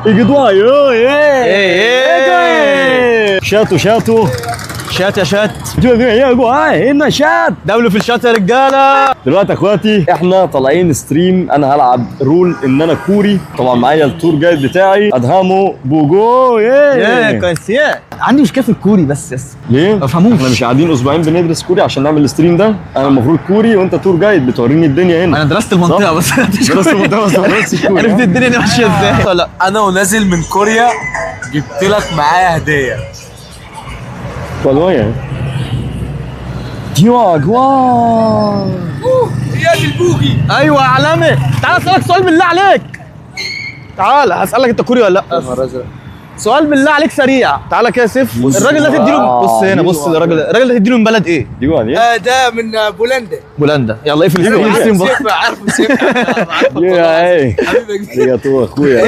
اقضوا ايه شاتوا شات يا شات. هنا شات. دولوا في الشات يا رجاله. دلوقتي يا اخواتي احنا طالعين ستريم. انا هلعب رول ان انا كوري. طبعا معايا التور جايد بتاعي ادهامو بوجو. كويس. عندي مشكله في الكوري بس ليه؟ ما بفهموش. احنا مش قاعدين اسبوعين بندرس كوري عشان نعمل الستريم ده. انا المفروض كوري وانت تور جايد بتوريني الدنيا هنا. انا درست المنطقه بس درست المنطقه بس ما درستش كوري. عرفت الدنيا دي ماشيه ازاي ولا. انا ونازل من كوريا جبت لك معايا هديه. والله ديواج واو يا البوجي. ايوه يا عالمي. تعال اسالك سؤال بالله عليك. تعال هسالك انت كوري ولا لا. سؤال بالله عليك سريع. تعالى كده يا سيف. الراجل ده تديله. بص هنا بص الراجل ده تديله من بلد ايه؟ ديوان ده من بولندا. بولندا. يلا اقفل الستريم بقى. عارفه سيف. يا ايه حبيبي يا تو اخويا.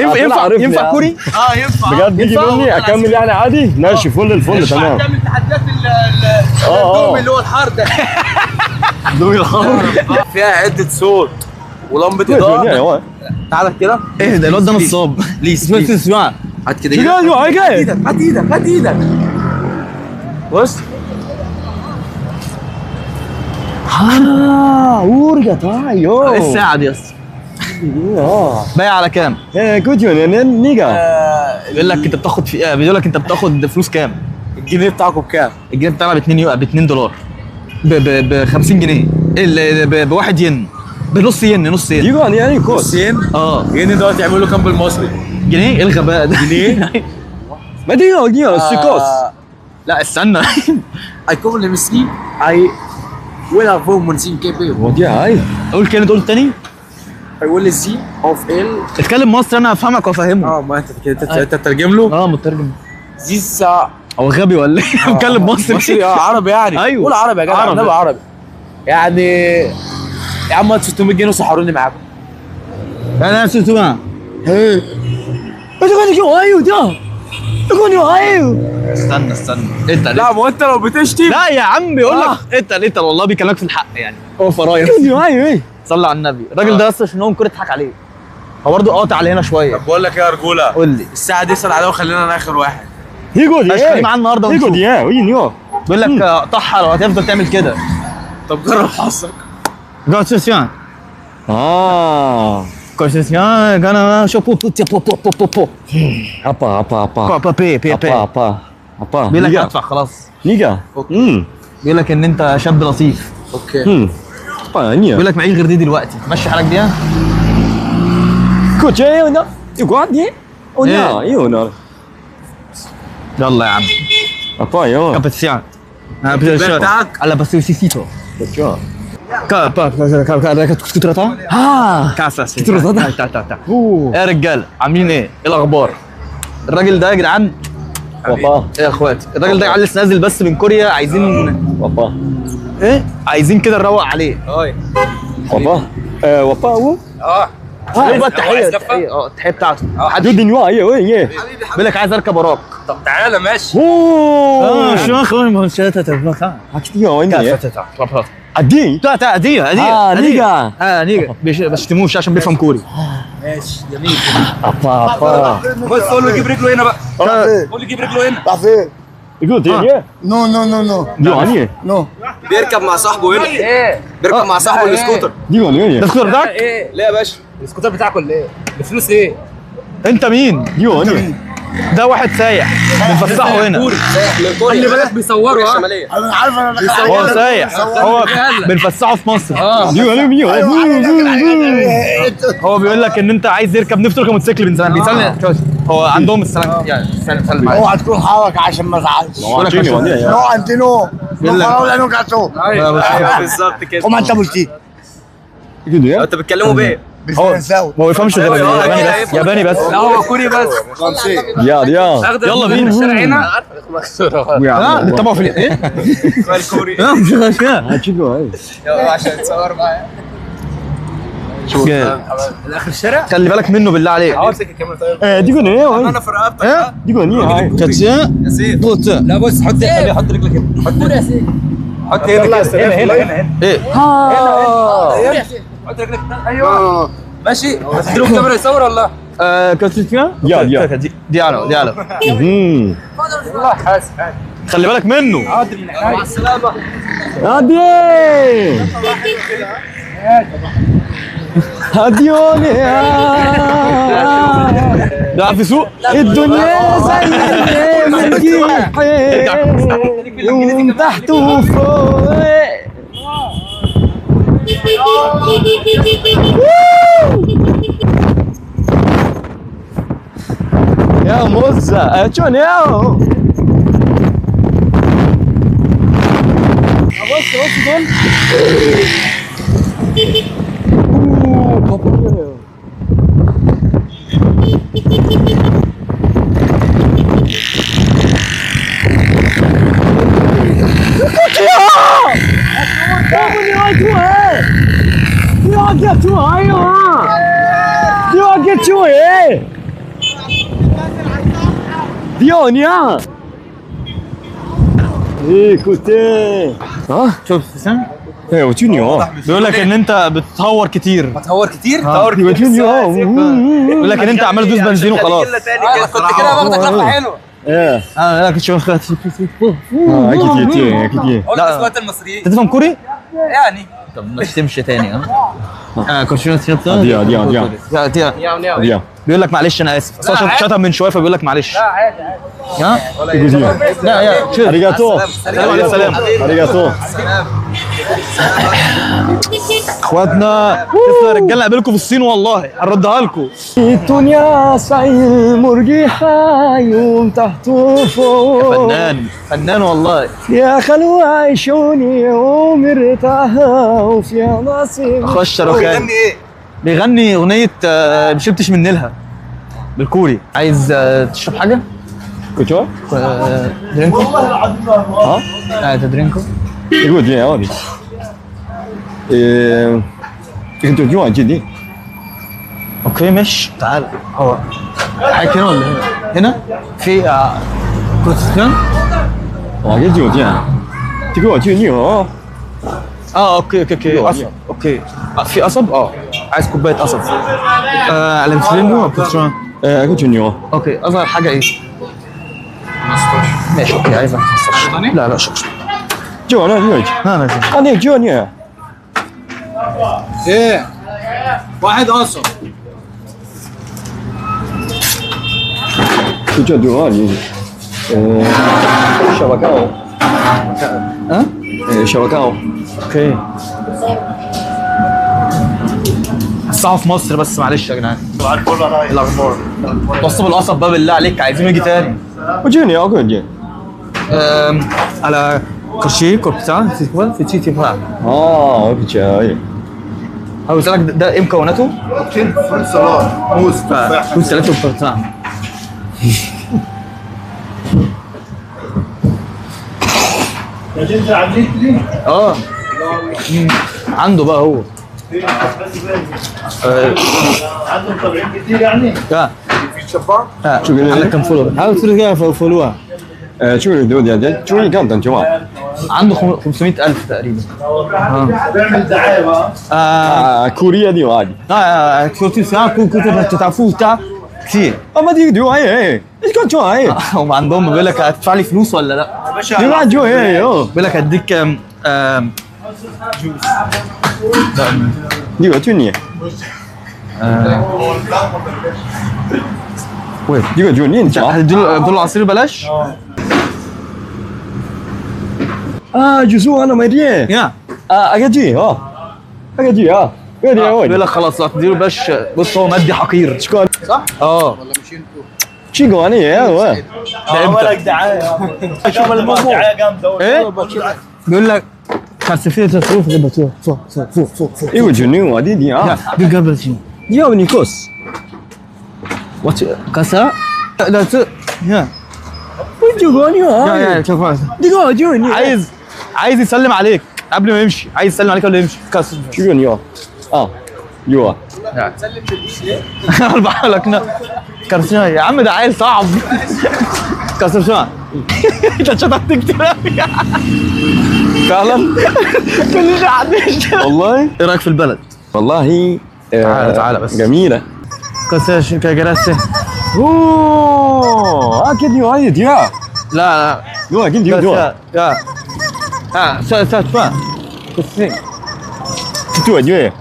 ينفع كوري؟ ينفع. بجد يجي مني اكمل يعني عادي ماشي فل الفل تمام. تعمل تحديات الدوم اللي هو الحار ده. دومي الحار فيها عده صوت ولمبه اضاءه. تعالى كده. ايه ده الواد ده نصاب. اسمع هات كده هات ايدك. بص. ورجع طايو ايه الساعه دي يا اسطى؟ بايع على كام؟ كنت نيجا. بيقول لك انت بتاخد في بيقول لك انت بتاخد فلوس كام؟ الجنيه بتاعكم بكام؟ الجنيه بتاعنا ب 2 دولار ب 50 جنيه ب 1 ين بنص ين. ديجو يعني كوس نصين. جنيه دلوقتي يعملوا كام بالمصري؟ جنيه؟ ايه الغباء ده؟ جنيه؟ ما ديجو السيكوس. لا استنى. Como le messi, aí ولا فوق من سين كبير. ودي هاي قول كده تقول تاني. هيقول لي سي اوف ال. اتكلم مصري انا افهمك وافهمه. ما انت كده انت تترجم له. مترجم. زيسا هو غبي ولا ايه؟ بيتكلم مصري. عربي يعني. ايوه قول عربي يا جدع. انا عربي يعني. يا عم 600 جنيه وسحروني معاكم. انا 600. ايه استنى انت لا ما انت لو بتشتم. لا يا عم بيقول لك انت والله بيكلمك في الحق يعني. هو فرايح. صلى على النبي. الراجل ده اصلا عشان هو ممكن يضحك عليه. هو برضه قاطع علينا شويه. طب بقول لك ايه يا رجوله. قول لي. الساعه دي اسال عليها وخلينا انا اخر واحد. اشتري معاه النهارده ونشوف. بيقول لك طحها لو هتفضل تعمل كده. طب جرب حظك. كونسيسيون انا شو بو بيقول لك ادفع خلاص. نيجا بيقول لك ان انت شاب لطيف. اوكي. بيقول لك معيش غير دي دلوقتي. مشي حالك بيها. يلا يا عم. كابتسيان على باسيوسيسيتو. يا رجاله عاملين ايه الاخبار؟ الراجل ده يا جدعان. ايه يا اخواتي الراجل ده لسه نازل بس من كوريا. عايزين ايه؟ عايزين كده نروق عليه. بقى التحيه التحيه بتاعته. بيقول لك عايز اركب وراك. طب تعالى ماشي. شو اخوي ما نيجا بشتموش عشان بيفهم كوري. ماشي جميل. بص قول له يجيب رجله هنا بقى. قول له يجيب رجله هنا. نو بيركب مع صاحبه هنا. بيركب مع صاحبه السكوتر. السكوتر بتاعك؟ ليه يا باشا؟ السكوتر بتاعك ولا ايه؟ بفلوس ايه؟ انت مين؟ ده واحد سايح بنفسحه هنا. خلي بالك بيصوروا. انا عارف هو سايح. هو بنفسحه في مصر. هو بيقول لك ان انت عايز يركب نفسه يركب موتوسيكل من زمان. بيسالني هو عندهم السلام يعني سلم معايا. اوعى تكون حرك عشان ما ازعلش. نو انت نو نو كاتو. ايوه بالظبط كده. قوم انت مشتي. انت بتكلموا بايه؟ بالفرنساوي. ما بيفهمش غير ياباني بس. لا هو كوري بس. يلا بينا. الشارع هنا. نتابعه في ايه؟ الكوري. مش يلا عشان تصور معايا. شوف الاخر الشارع. خلي بالك منه بالله عليك. امسك الكاميرا طيب. انا في رقبتك. يا سيف. لا بص حط رجلك هنا. حط يا سيف. حط هنا ايه؟ حط رجلك. ايوه ماشي. هتديله الكاميرا يصور ولا؟ كاترينا يا. ديالو مهم. خلي بالك منه. هادي هاديوني ده في سوق. الدنيا زي المرجيحة يوم تحت وفوق. يا موزة اشون ياو. بص دول. Dionia! Écoutez! ها؟ شوف سام ايه وتشينيو بيقول لك ان انت بتهور كتير. بتهور كتير؟ بيقول لك ان انت عمال تدوس بنزين وخلاص. كنت كده باخدك لفه حلوه. ايه لا كنت شوف اكيد لا اسمها المصريين انت تفهم كوري؟ يعني طب ما تشتمش تاني كورشينو ديا بيقول لك معلش انا اسف. اصل شفت شتم من شويه فبيقول لك معلش. ها؟ لا شوف. اريجاتو سلام عليكم. سلام اريجاتو اخواتنا. شفتوا يا رجاله قابلكم في الصين والله هنردها لكم. الدنيا زي المرجيحة يوم تحت وفوق. فنان والله. يا خلوة عيشوني يوم ارتاحة وفي نصيب. اخويا الشاروخان بيغني اغنيه ما شربتش من نيلها بالكوري. عايز تشرب حاجه؟ كوتشو؟ درينكو؟ ها؟ تدرينكو؟ يقول دي هذه انتوا جوا جدي. اوكي مش تعال. هو حاجه هنا ولا هنا؟ هنا في كروتسيان. واجد جوا دي تقول جوني ها. اوكي قصب. اوكي في قصب. عايز كوبايه قصب. على الفريندو او كروتسيان؟ جوني. اوكي اصغر حاجه ايه؟ 15. ماشي اوكي عايز 15. لا شكرا. جوانا جوج. انا انا جوني. ايه واحد قصب. كوتشو جواني. شبكاو. ها؟ شبكاو. اوكي. الساعة في مصر بس معلش يا جدعان. الاخبار وصل القصب بقى بالله عليك عايزين يجي تاني. وجوني اوكي. على كرشي كوربتان في تيتي فا. اوكي. هو بيسألك ده ايه مكوناته؟ فروت سلاد موز تفاح كنت سألته بكوربتان. انت عملت لي عنده بقى هو. عندهم طبيعين كتير يعني لا في شفار شو قال عندك كم فولو؟ حاول تقول كده فولوها. شو اللي دي شو كم تنجوا. عنده 500,000 تقريبا. بيعمل دعايه بقى كوريا دي عادي. كنت تعرفوه بتاع كتير. اما دي دي ايه ايش كنت شو ايه. هم عندهم بيقول لك هتدفع لي فلوس ولا لا؟ دي ما جو ايه بيقول لك هديك دي وجوني. وين؟ دي وجوني انت. هتديله عصير ببلاش؟ جزو انا ما ادري. يا اجي اجي بيقول لك خلاص هتديله بلاش. بص هو مادي حقير. شكون صح؟ ولا مش انتوا شي قواني يا هو ده امتى؟ دعايه شوف الموضوع دعايه جامده ايه؟ بيقول لك كاسفيه تصرف جبتوه فوق ايه وجوني ودي دي دي جابت يا نيكوس وات كاسا لا يا وجوني يا شوف دي جوني عايز يسلم عليك قبل ما يمشي. عايز يسلم عليك قبل ما يمشي. كاس شو جوني يوا تسلم في الديش ليه؟ بقول لك كارسينا يا عم ده عيل صعب. كارسينا انت شطحت كتير فعلا كل ده عديش. والله. ايه رايك في البلد؟ والله تعالى بس. جميلة كاساش كاجراسي. اوه اكيد نيو هاي ديا لا لا نيو اكيد نيو ديو يا سا تفا كسي تو نيو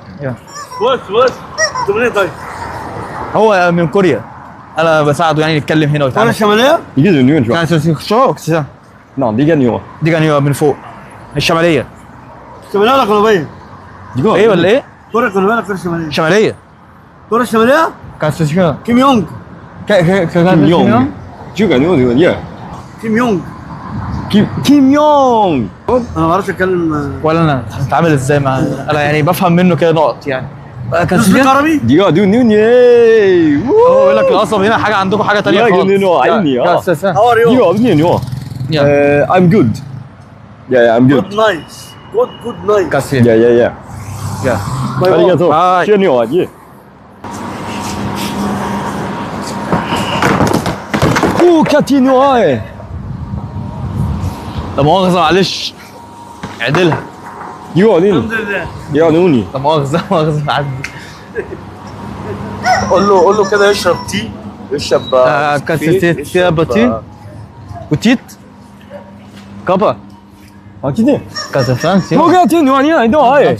بص انت منين طيب؟ هو من كوريا. انا بساعده يعني يتكلم هنا كوريا ويتعامل. الشماليه؟ يجي نيو شو كان شو كسا نعم دي نيو دي كان من فوق الشماليه. الشماليه ولا الجنوبيه؟ ديو ايه ولا ايه؟ كوريا الجنوبيه ولا كوريا الشماليه؟ الشماليه. كوريا الشماليه؟ كان شو كيم يونج كيم يونغ جو نيو ديو يا كيم يونج كيم يونغ انا ما بعرفش اتكلم ولا انا هتعامل ازاي مع انا يعني بفهم منه كده نقط يعني. كان تسبيق عربي؟ ديو نيو نيو هو يقول لك القصب هنا حاجه عندكم حاجه ثانيه لا، خالص. نيو عيني، هاو ار يو؟ ديو نيو I'm good yeah I'm good جود نايس جود نايس كاسين yeah يا arigato باي. شنو نيو اجي كاتينو هاي لا مؤاخذه معلش اعدلها. يو نين الحمد لله يا نوني لا مؤاخذه معدي. قول له كده يشرب تي يشرب كاسيتي باتي وتيت كابا اكيد كاسا فرانسي. هو كاتينو ني اي دو هاي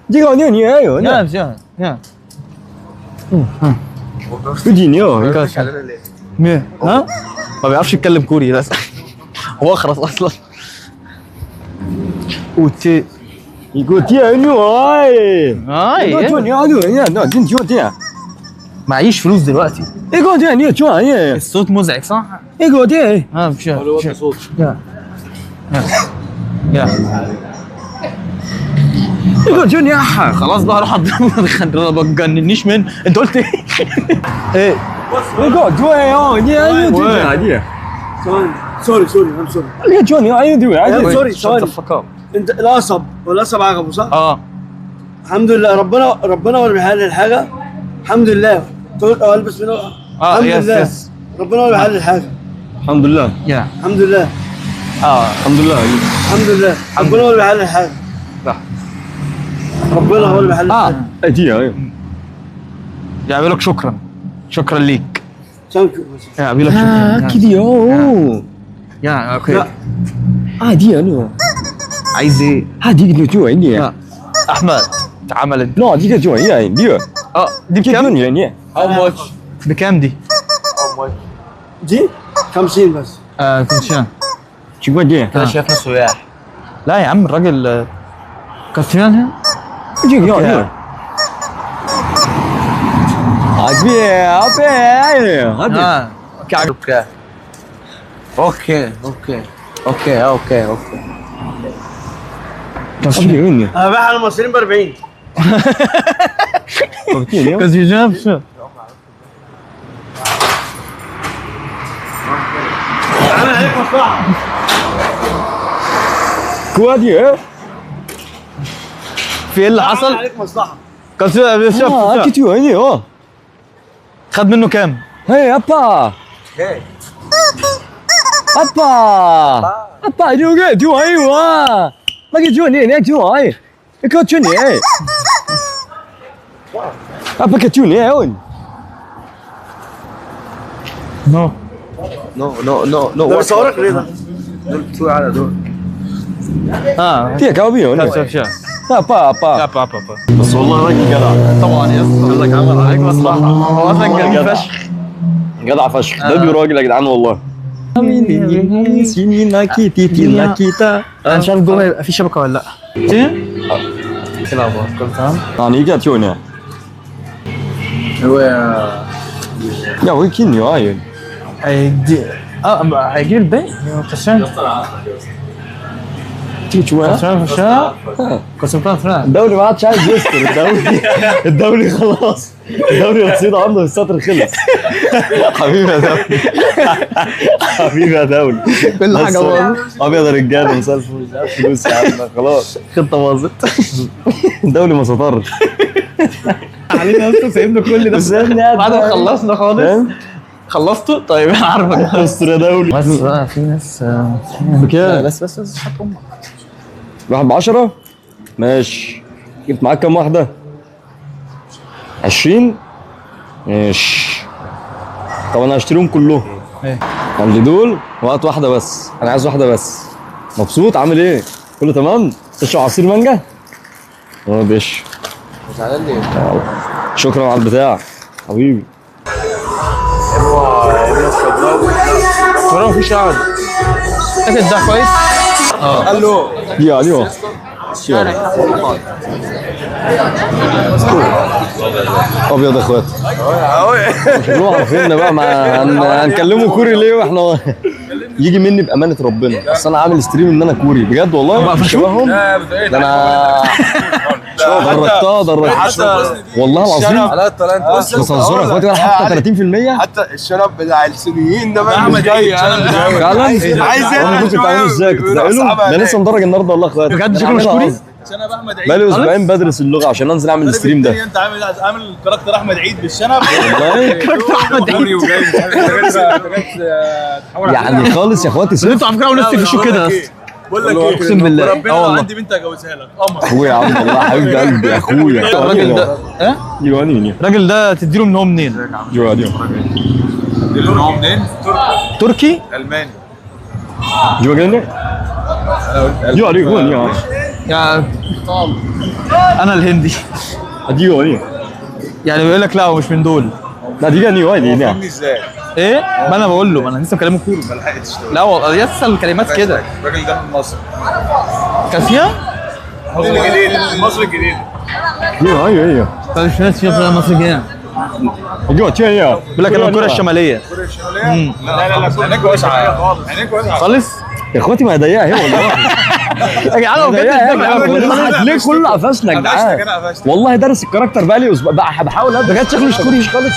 ديو نيو ني ايو يا يجي نيو مين؟ ها؟ ما بيعرفش يتكلم كوري للاسف. هو اخرس اصلا. وتي يقول تي نيو هاي هاي تو نيو دو يا نو جين جو تي معيش فلوس دلوقتي. يقول تي نيو جو هاي الصوت مزعج صح؟ يقول تي ها مش يا يقول جو نيو خلاص بقى اروح ما بتجننيش من انت قلت ايه؟ ايه يقول جو ايو ني ايو دو عادي سوري ام سوري يا جو نيو ايو دو يا عادي سوري ثواني انت القصب والقصب عجبه صح؟ اه الحمد لله ربنا هو اللي بيحلل الحاجه الحمد لله تقول البس من الحمد لله يس ربنا هو اللي بيحلل الحاجه الحمد لله يا الحمد لله الحمد لله الحمد لله ربنا هو اللي بيحلل الحاجه صح. ربنا هو اللي بيحلل الحاجه ادي ايو يعمل لك شكرا ليك. ثانك يو يعمل لك شكرا كده يو يا اوكي. لا عادي انا عايز ايه؟ عادي كده جو عندي يا احمد اتعمل انت. لا دي كده جو يعني دي دي كده بكام؟ يعني بكام دي؟ دي 50 بس كنت شان شو دي كده شايفنا سياح. لا يا عم الراجل كاستيان هنا. دي يعني عادي عادي اوكي عادي انا بايع على المصريين ب 40 كاستيان شو؟ عامل عليك مصلحه كوادي في ايه اللي عامل حصل؟ عليك مصلحه كاستيان شوف كده يعني خد منه كام؟ هي ابا ابا جو كده جو ايوه ما كده جو ني جو اي كده جو ني ابا كده جو ني اون نو ده بيصورك ليه ده؟ دول بتوع على دول. تي كاوبيو شوف ابا بابا بس والله راجل جدع طبعا يا اسطى قال لك عمل عليك مصلحه. هو اصلا جميل فشخ. جدع فشخ ده راجل يا جدعان والله انا مش عارف جوه يبقى في شبكه ولا لا. ايه؟ ايه الاخبار؟ كله تمام؟ يعني كده جو ني هو يا ويكين يو اي هيجي هيجي الباقي كسران تيجي شويه كسران في الشارع كسران الدوري ما عادش عايز يسكت الدوري خلاص الدوري رصيد عنده في السطر خلص حبيبي يا دولي حبيبي يا دولي كل حاجه باظت. ابيض يا رجاله مساء الفل فلوس يا عم خلاص الخطه باظت. الدوري ما سطرش علينا يا اسطى سايبنا كل ده بس يا ابني قاعد بعد ما خلصنا خالص. خلصتوا؟ طيب انا عارفك. استر يا دولي بس بقى في ناس بكام؟ بس حط امك. واحد ب10 ماشي جبت معاك كام واحدة؟ 20 ماشي. طب انا هشتريهم كلهم. ايه عندي دول وقت واحده بس، انا عايز واحده بس. مبسوط؟ عامل ايه؟ كله تمام؟ تشرب عصير مانجا؟ اه بيش. زعلان ليه؟ شكرا على البتاع حبيبي. ولا مفيش قعد. اكل ده كويس؟ قال له يا اليوم ابيض يا اخوات. شكلهم عارفيننا بقى، ما هنكلمه كوري ليه واحنا يجي مني بامانه ربنا. اصل انا عامل ستريم ان انا كوري بجد والله، مش شبههم. ده انا درجتها والله العظيم. على الطلاق انت بس بتهزروا يا اخواتي، انا حتى 30%. حتى الشنب بتاع الصينيين ده بقى مش جاي. فعلا عايز كنت بتعملوا ازاي؟ كنت بتعملوا ده لسه مدرج النهارده والله يا اخواتي. بجد شكله مش كوري؟ شنب احمد عيد. بقالي اسبوعين بدرس اللغه عشان انزل اعمل الستريم ده. انت عامل كاركتر احمد عيد بالشنب. والله كاركتر احمد عيد. يعني خالص يا اخواتي. بس انتوا على فكره ونفسي تفشوا كده. بقول لك ايه، اقسم بالله. ربنا لو عندي بنت هجوزها لك قمر. اخويا يا عم والله حبيب قلبي يا اخويا. الراجل ده جوانيني الراجل ده تديله من هو منين؟ جوانيني اللي هو منين؟ تركي؟ الماني. جوانيني يا جوانيني يا انا الهندي. جوانيني يعني بيقول لك لا هو مش من دول. لا دي جاني وايد هنا. فهمني ازاي؟ ايه؟ ما انا بقول له، ما انا لسه بكلمه كوري. ما لحقتش. لا والله لسه الكلمات كده. الراجل ده من مصر. كافيه؟ الجديد مصر الجديد. ايوه ايوه طب مش ناس في مصر الجديدة. جوه تشيا بيقول لك انا كوريا الشماليه. كوريا الشمالية؟ لا عينيك واسعة خالص. عينيك واسعة خالص؟ يا اخواتي ما هي ضيقه اهي والله. يا جدعان بجد ليه كله قفشنا يا جدعان؟ والله دارس الكاركتر بقالي اسبوع بحاول ابدا. بجد شكله مش كوري خالص.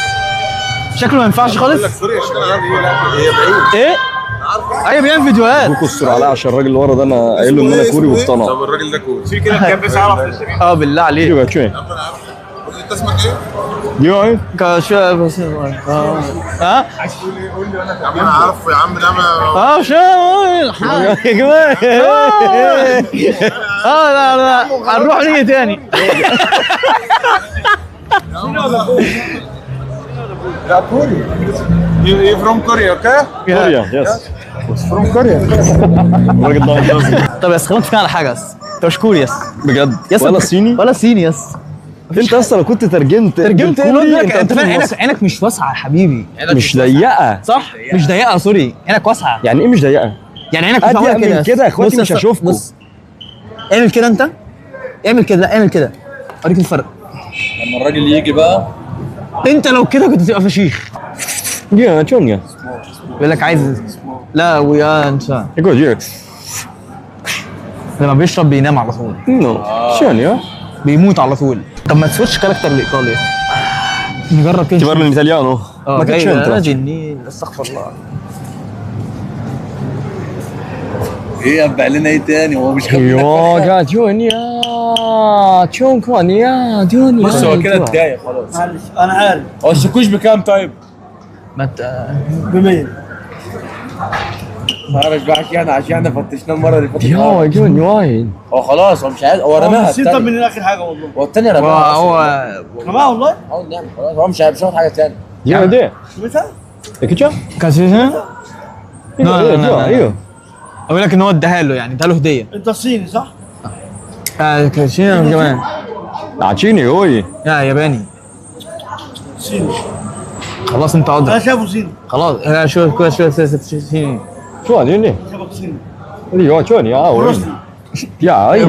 شكله ما ينفعش خالص. كوريا الشمالية لا هي بعيد. ايه؟ ايوه بيعمل فيديوهات. ابوك استر عليا عشان الراجل اللي ورا ده انا قايل له ان انا كوري واقتنع. طب الراجل ده كوري. في كده كام بس اعرف تشتري. اه بالله عليك. ايوه تشي انت اسمك ايه؟ يو كاشا بس ها؟ قول لي انا يا عم عارفه يا عم ده اه شا يا جماعه. اه لا لا هنروح نيجي تاني. لا كوري. You from Korea, okay? كوريا يس From Korea. الراجل ده هندسي طب يس خلينا نتفق على حاجه يس. انت مش كوري يس. بجد يس ولا صيني. ولا صيني يس. انت اصلا لو كنت ترجمت ايه بالكوري انت فاهم عينك مش واسعه يا حبيبي. مش ضيقه. صح؟ مش ضيقه سوري، عينك واسعه. يعني ايه مش ضيقه؟ يعني عينك مش اضيق عامله كده من كده يا اخواتي بص مش هشوفكم. بص اعمل كده انت. اعمل كده، لا اعمل كده اوريك الفرق. لما الراجل يجي بقى انت لو كده كنت تبقى فشيخ. يا تشونيا بيقول لك عايز لا ويا انت يقول جيك لما بيشرب بينام على طول. نو تشونيا بيموت على طول. طب ما تسويتش كاركتر لايطالي. نجرب كده. تبرر الايطاليانو ما كانش جاي انت. انا جنين استغفر الله. ايه ابقى لنا ايه تاني هو مش يا جونيا تشون كونيا جونيا. بص هو كده اتضايق خلاص. معلش انا عارف هو الشاكوش بكام طيب؟ ما ت... ب100. معرفش بقى عشان فتشناه المره اللي فاتت. يا جوني وايد. هو خلاص هو مش عايز، هو رماها نسيت التاني. من اخر حاجه والله. هو التاني هو رماها. هو كمان والله هو نعم خلاص هو مش هياخد حاجه تاني. يا ده متى؟ كيتشا كاسيها. لا. ايوه اقول لك ان هو اداها له، يعني اداها له هديه. انت صيني صح؟ كاسيها كمان. عشيني هوي يا ياباني. صيني. خلاص انت انا قدر. شايفه صيني. خلاص شو كويس شو شو شو هذي شايفك صيني. يا تشوني يا بروسلي. يا اي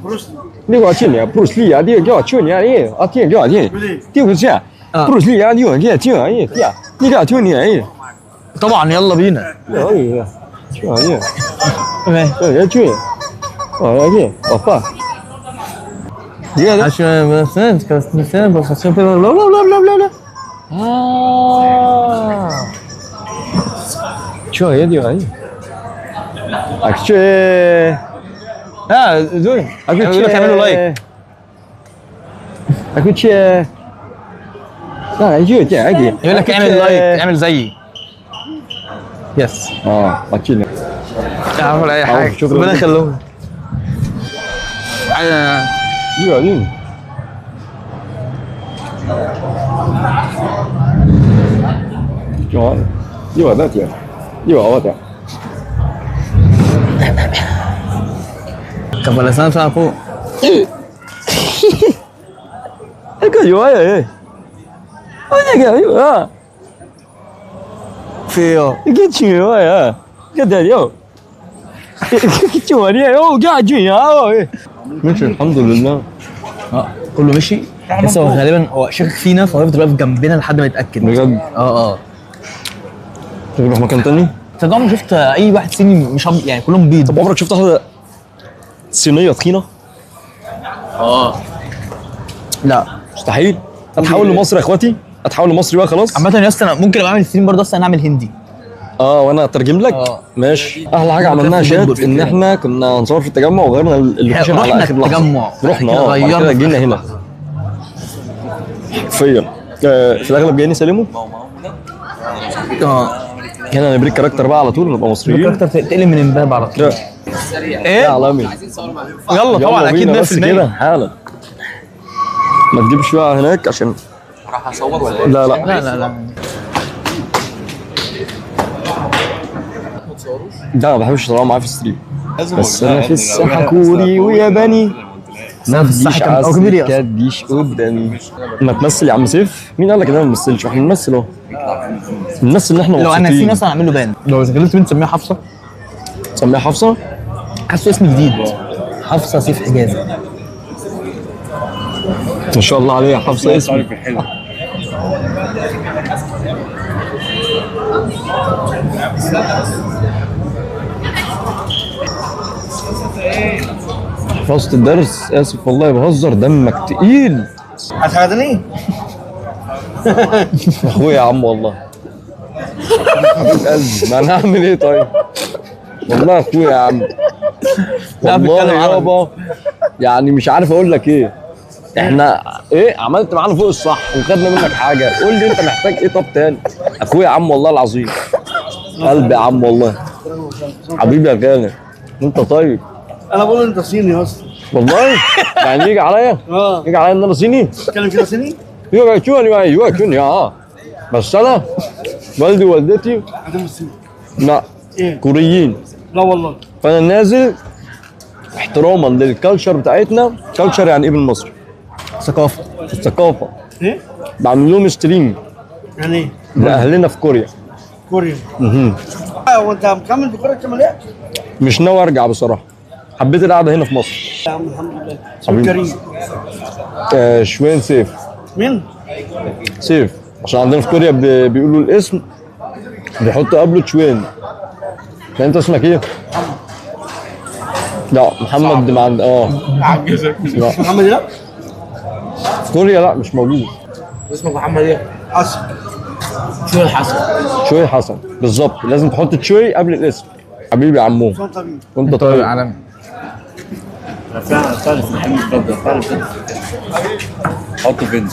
بروسلي. 那个去年布鲁斯利啊，这个叫去年的啊，这个叫这，这个是布鲁斯利啊，这个这这哎呀，你个去年哎， طبعا يلا بينا. 哎，去年， تمام. 这去，哦这，我爸，你看 عشان بس بس لا لا لا لا لا. 啊，去年的哎，啊去， اه دول يقول لك اعملوا لايك.啊去，那就这哎的， يقول لك اعمل لايك اعمل زيي. يس. اه اكيد اعمل اي حاجه. شكراً ربنا لك. يخليهم. 又我的天，又我的。 Kepala sana aku. cái gì vậy? Cái gì vậy? Feel. cái chuyện vậy à? cái gì vậy? cái chuyện gì vậy? cái chuyện vậy? ماشي الحمد لله. كله مشي بس هو غالبا هو شاكك فينا فهو يفضل واقف جنبنا لحد ما يتاكد. بجد؟ اه نروح مكان تاني؟ انت عمرك شفت اي واحد صيني مش يعني كلهم بيض؟ طب عمرك شفت واحدة صينية تخينة؟ لا مستحيل. اتحول لمصري يا اخواتي، اتحول لمصري بقى خلاص. عامة يا اسطى انا ممكن ابقى اعمل ستريم برضه اصلا نعمل هندي. وانا اترجم لك. ماشي. احلى حاجه عملناها شات ان احنا كنا هنصور في التجمع وغيرنا اللوكيشن على رحنا اخر لحظه. التجمع رحنا بعد غيرنا كده جينا هنا حرفيا. في الاغلب جايين يسلموا. هنا نبريك كاركتر بقى على طول نبقى مصريين. كاركتر تقلب من امبابة على طول. ايه يا عالمي. يلا طبعا اكيد 100%. بس كده حالا. ما تجيبش بقى هناك عشان راح اصور ولا لا لا لا ده ما بحبش اطلع معاه في الستريم. بس انا في الساحه كوري وياباني. ما تجيش على السكه تجيش قدامي. ما تمثل يا عم سيف. مين قال لك ان انا ما بمثلش؟ احنا بنمثل اهو. بنمثل ان احنا لو مبسوطين. انا في ناس هعمل له بان. لو كلمت بنت سميها حفصه. تسميها حفصه؟ حاسه اسم جديد. حفصه سيف حجازي. ما شاء الله عليها حفصه اسم. حفظت الدرس. اسف والله بهزر. دمك تقيل. هتساعدني؟ اخويا يا عم والله. حبيب قلبي. ما انا هعمل ايه طيب؟ والله اخويا يا عم. والله يابا يعني مش عارف اقول لك ايه. احنا ايه عملت معانا فوق الصح وخدنا منك حاجه. قول لي انت محتاج ايه طب تاني؟ اخويا يا عم والله العظيم. قلبي يا عم والله. حبيبي يا غالي. انت طيب. انا بقول انت صيني اصلا. والله يعني يجي عليا؟ يجي عليا ان انا صيني؟ تتكلم كده صيني؟ بس انا والدي ووالدتي لا كوريين. لا والله. فانا نازل احتراما للكالتشر بتاعتنا. كالتشر يعني ايه بالمصري؟ ثقافه. الثقافه. ايه؟ بعمل لهم ستريم يعني ايه؟ لاهلنا في كوريا. كوريا. وانت مكمل في كوريا كمان ايه؟ مش ناوي ارجع بصراحه. حبيت القعده هنا في مصر. يا عم الحمد لله. حبيبي. كريم. شوين سيف. مين؟ سيف عشان عندنا في كوريا بيقولوا الاسم بيحطوا قبله شوين. انت اسمك ايه؟ لا محمد ما عند لا محمد ايه؟ في كوريا لا مش موجود. اسمك محمد ايه؟ حسن. شو الحسن؟ شوي حسن بالظبط. لازم تحط شوي قبل الاسم. حبيبي يا عمو. وانت طيب. عالمي. فعلا في المحل الفضة فعلا حطه فين؟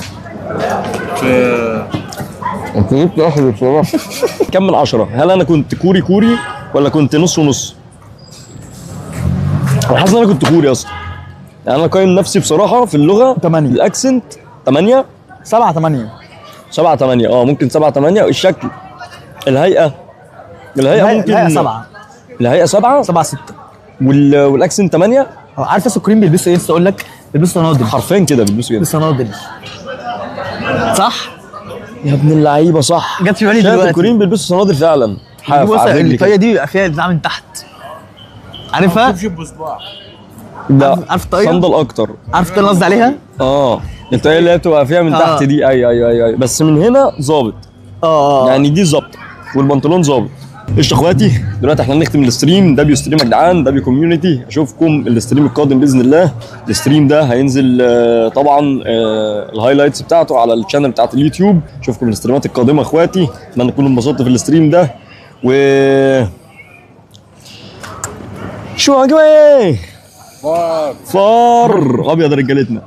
انت جبت اخر بصراحه. كم من 10؟ هل انا كنت كوري ولا كنت نص ونص؟ انا حاسس ان انا كنت كوري اصلا. يعني انا قايم نفسي بصراحه في اللغه 8. الاكسنت 8 7 8 7 8 ممكن 7 8. الشكل الهيئه ممكن الهيئه 7. الهيئه 7 7 6 والاكسنت 8. عارف السكرين بيلبسوا ايه؟ لسه اقول لك بيلبسوا صنادل. حرفيا كده بيلبسوا كده. صنادل صح؟ يا ابن اللعيبه صح. جت في بالي دلوقتي. الكوريين بيلبسوا صنادل فعلا. بص الطاقيه دي بيبقى فيها بتاع من تحت. عارفها؟ لا عارف الطاقيه؟ صندل اكتر. عارف اللي قصدي عليها؟ الطاقيه اللي هي بتبقى فيها من تحت دي. ايوه بس من هنا ظابط. يعني دي ظابطه والبنطلون ظابط. قشطه اخواتي. دلوقتي احنا هنختم الستريم. دبليو ستريم يا جدعان. دبليو كوميونتي. اشوفكم الستريم القادم باذن الله. الستريم ده هينزل طبعا الهايلايتس بتاعته على الشانل بتاعت اليوتيوب. اشوفكم الاستريمات القادمه اخواتي. اتمنى تكونوا انبسطتوا في الستريم ده و شو فار ابيض رجالتنا.